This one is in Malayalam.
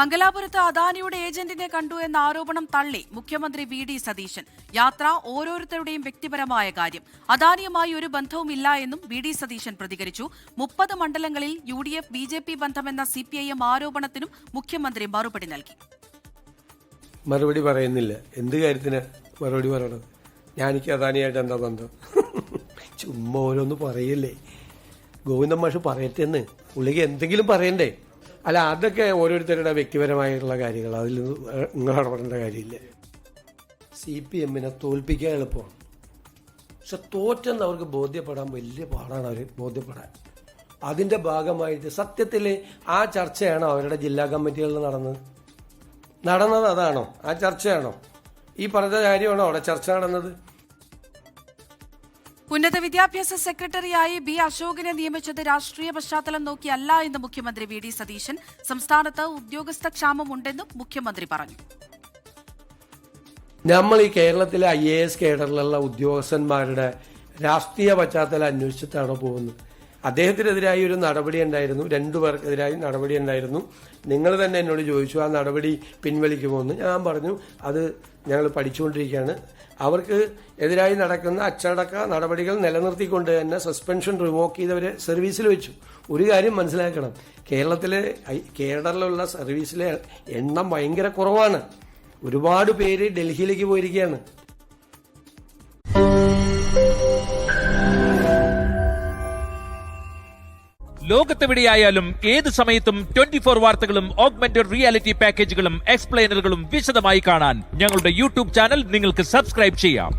മംഗലാപുരത്ത് അദാനിയുടെ ഏജന്റിനെ കണ്ടു എന്ന ആരോപണം തള്ളി മുഖ്യമന്ത്രി വി.ഡി. സതീശൻ. യാത്ര ഓരോരുത്തരുടെയും വ്യക്തിപരമായ കാര്യം. അദാനിയുമായി ഒരു ബന്ധവുമില്ല എന്നും വി.ഡി. സതീശൻ പ്രതികരിച്ചു. 30 മണ്ഡലങ്ങളിൽ UDF BJP ബന്ധമെന്ന CPIM ആരോപണത്തിനും മുഖ്യമന്ത്രി മറുപടി നൽകി. മറുപടി പറയുന്നില്ല. എന്ത് കാര്യത്തിന് മറുപടി പറയണം? ഞാനിക്ക് അദാനിയായിട്ട് എന്താ ബന്ധം? ചുമ്മാ ഓരോന്ന് പറയല്ലേ. ഗോവിന്ദൻ മാഷ് പറയട്ടെന്ന്. പുള്ളിക്ക് എന്തെങ്കിലും പറയണ്ടേ? അല്ല, അതൊക്കെ ഓരോരുത്തരുടെ വ്യക്തിപരമായിട്ടുള്ള കാര്യങ്ങൾ. അതിൽ നിങ്ങൾ ഇടപെടേണ്ട കാര്യമില്ല. CPM-നെ തോൽപ്പിക്കാൻ എളുപ്പമാണ്, പക്ഷെ തോറ്റെന്ന് അവർക്ക് ബോധ്യപ്പെടാൻ വലിയ പാടാണ്. അവർ ബോധ്യപ്പെടാൻ അതിന്റെ ഭാഗമായിട്ട് സത്യത്തിൽ ആ ചർച്ചയാണോ അവരുടെ ജില്ലാ കമ്മിറ്റികളിൽ നടന്നത്? അതാണോ ആ ചർച്ചയാണോ? ഈ പറഞ്ഞ കാര്യമാണോ അവിടെ ചർച്ച നടന്നത്? ഉന്നത വിദ്യാഭ്യാസ സെക്രട്ടറിയായി B. അശോകിനെ നിയമിച്ചത് രാഷ്ട്രീയ പശ്ചാത്തലം നോക്കിയല്ല എന്ന് മുഖ്യമന്ത്രി വി.ഡി. സതീശൻ. സംസ്ഥാനത്ത് ഉദ്യോഗസ്ഥ ക്ഷാമമുണ്ടെന്നും മുഖ്യമന്ത്രി പറഞ്ഞു. നമ്മൾ ഈ കേരളത്തിലെ IAS കേഡറിലുള്ള ഉദ്യോഗസ്ഥന്മാരുടെ രാഷ്ട്രീയ പശ്ചാത്തലം അന്വേഷിച്ചിട്ടാണോ പോകുന്നത്? അദ്ദേഹത്തിനെതിരായി ഒരു നടപടി ഉണ്ടായിരുന്നു, 2 പേർക്കെതിരായി നടപടി ഉണ്ടായിരുന്നു. നിങ്ങൾ തന്നെ എന്നോട് ചോദിച്ചു ആ നടപടി പിൻവലിക്കുമോ എന്ന്. ഞാൻ പറഞ്ഞു അത് ഞങ്ങൾ പഠിച്ചുകൊണ്ടിരിക്കുകയാണ്. അവർക്ക് എതിരായി നടക്കുന്ന അച്ചടക്ക നടപടികൾ നിലനിർത്തിക്കൊണ്ട് തന്നെ സസ്പെൻഷൻ റിവോക്ക് ചെയ്തവരെ സർവീസിൽ വെച്ചു. ഒരു കാര്യം മനസ്സിലാക്കണം, കേരളത്തിലെ കേഡറിലുള്ള സർവീസിലെ എണ്ണം ഭയങ്കര കുറവാണ്. ഒരുപാട് പേര് ഡൽഹിയിലേക്ക് പോയിരിക്കുകയാണ്. ലോകത്തെവിടെയായാലും ഏത് സമയത്തും 24 വാർത്തകളും ഓഗ്മെന്റഡ് റിയാലിറ്റി പാക്കേജുകളും എക്സ്പ്ലെയിനറുകളും വിശദമായി കാണാൻ ഞങ്ങളുടെ YouTube ചാനൽ നിങ്ങൾക്ക് സബ്സ്ക്രൈബ് ചെയ്യാം.